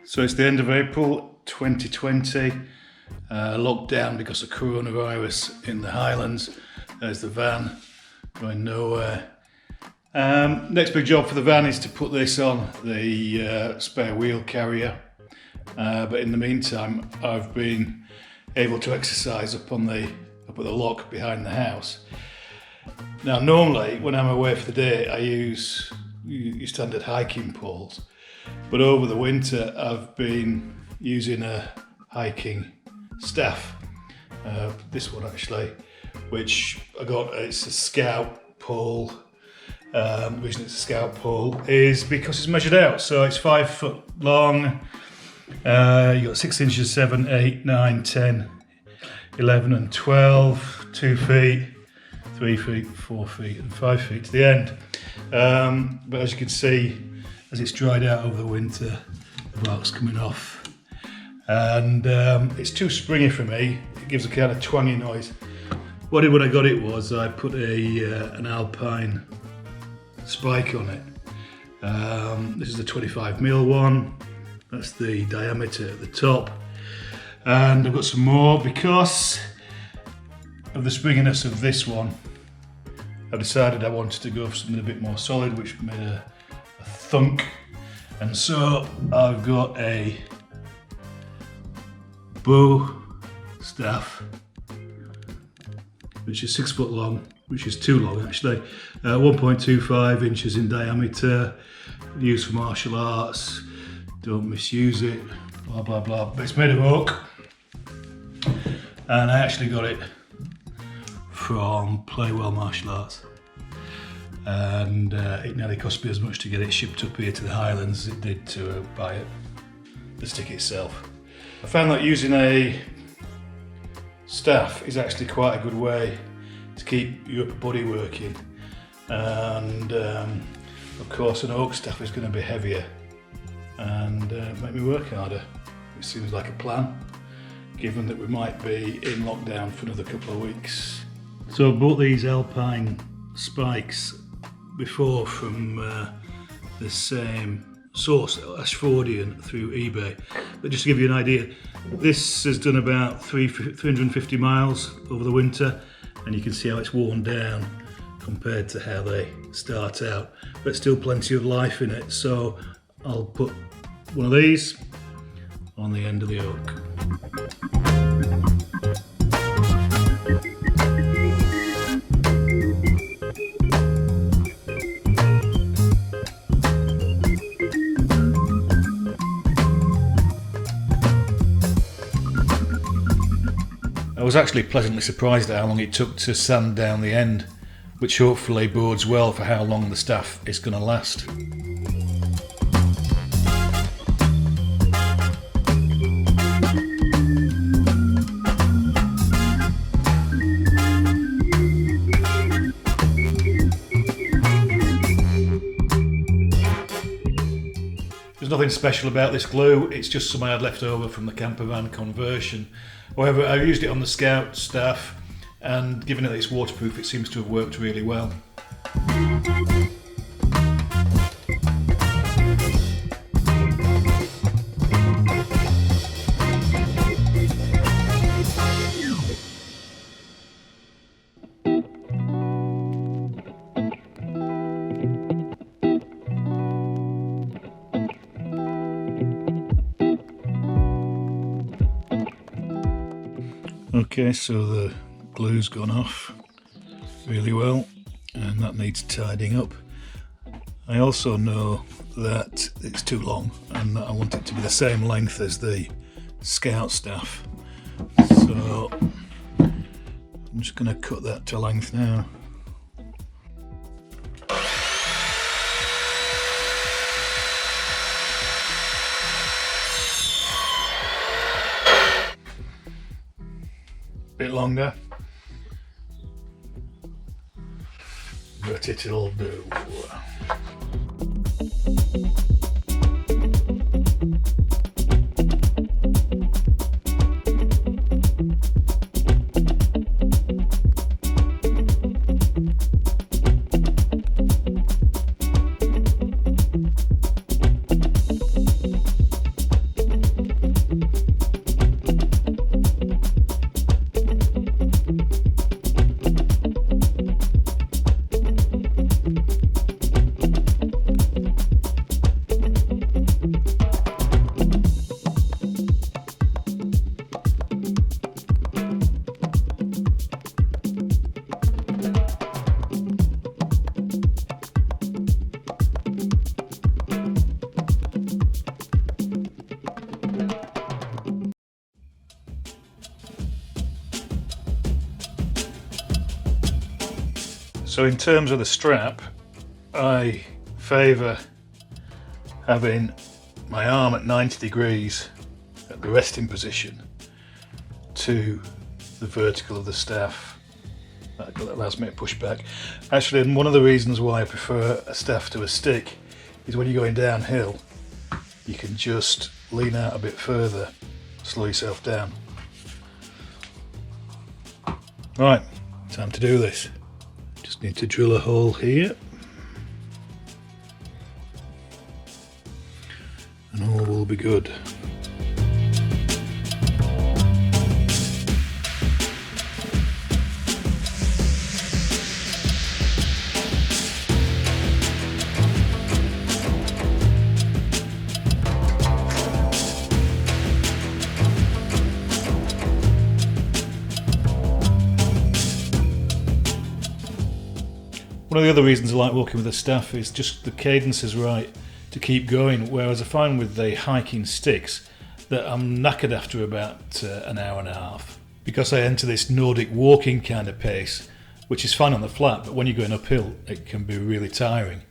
So it's the end of April 2020, locked down because of coronavirus in the Highlands. There's the van going nowhere. Next big job for the van is to put this on the spare wheel carrier. But in the meantime, I've been able to exercise up at the lock behind the house. Now, normally when I'm away for the day, I use your standard hiking poles. But over the winter, I've been using a hiking staff. This one actually, which I got, it's a scout pole. The reason it's a scout pole is because it's measured out. So it's 5 foot long. You got 6 inches, 7, 8, 9, 10, 11 and 12, 2 feet, 3 feet, 4 feet and 5 feet to the end. But as you can see, as it's dried out over the winter, the bark's coming off. And it's too springy for me. It gives a kind of twangy noise. What I did when I got it was I put an Alpine spike on it. This is a 25mm one. That's the diameter at the top. And I've got some more because of the springiness of this one. I decided I wanted to go for something a bit more solid, which made a thunk. And so I've got a bow staff, which is 6 foot long, which is too long actually, 1.25 inches in diameter, used for martial arts, don't misuse it, blah blah blah. But it's made of oak, and I actually got it from Playwell Martial Arts, and it nearly cost me as much to get it shipped up here to the Highlands as it did to buy it, the stick itself. I found that using a staff is actually quite a good way to keep your upper body working, and of course an oak staff is going to be heavier and make me work harder. It seems like a plan, given that we might be in lockdown for another couple of weeks. So I bought these Alpine spikes before from the same source, Ashfordian, through eBay. But just to give you an idea, this has done about 350 miles over the winter, and you can see how it's worn down compared to how they start out, but still plenty of life in it. So I'll put one of these on the end of the oak. I was actually pleasantly surprised at how long it took to sand down the end, which hopefully bodes well for how long the staff is going to last. There's nothing special about this glue, it's just some I had left over from the camper van conversion. However, I've used it on the Scout staff, and given that it's waterproof, it seems to have worked really well. Okay, so the glue's gone off really well, and that needs tidying up. I also know that it's too long and that I want it to be the same length as the Scout staff. So I'm just going to cut that to length now. Bit longer, but it'll do. So in terms of the strap, I favour having my arm at 90 degrees at the resting position to the vertical of the staff. That allows me to push back. Actually, and one of the reasons why I prefer a staff to a stick is when you're going downhill, you can just lean out a bit further, slow yourself down. Right, time to do this. Just need to drill a hole here. And all will be good. One of the other reasons I like walking with a staff is just the cadence is right to keep going, whereas I find with the hiking sticks that I'm knackered after about an hour and a half, because I enter this Nordic walking kind of pace, which is fine on the flat, but when you're going uphill it can be really tiring.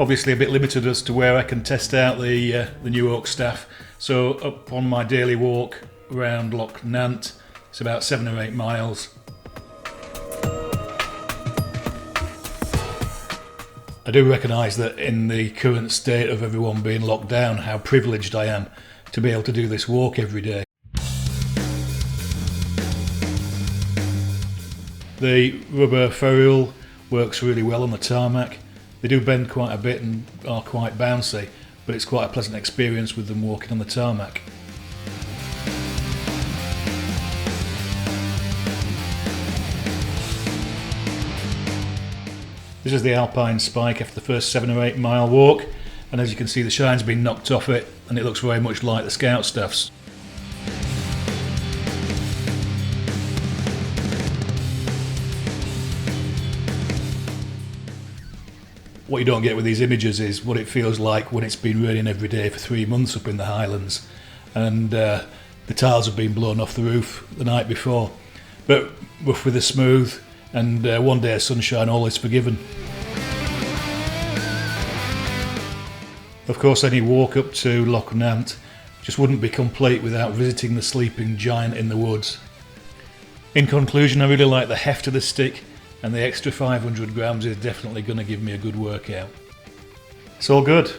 Obviously a bit limited as to where I can test out the new oak staff. So up on my daily walk around Loch Nant, it's about 7 or 8 miles. I do recognise that in the current state of everyone being locked down, how privileged I am to be able to do this walk every day. The rubber ferrule works really well on the tarmac. They do bend quite a bit and are quite bouncy, but it's quite a pleasant experience with them walking on the tarmac. This is the Alpine spike after the first 7 or 8 mile walk, and as you can see the shine's been knocked off it and it looks very much like the Scout stuffs. What you don't get with these images is what it feels like when it's been raining every day for 3 months up in the Highlands, and the tiles have been blown off the roof the night before. But rough with the smooth, and one day of sunshine, all is forgiven. Of course, any walk up to Loch Nant just wouldn't be complete without visiting the sleeping giant in the woods. In conclusion, I really like the heft of the stick, and the extra 500 grams is definitely going to give me a good workout. It's all good.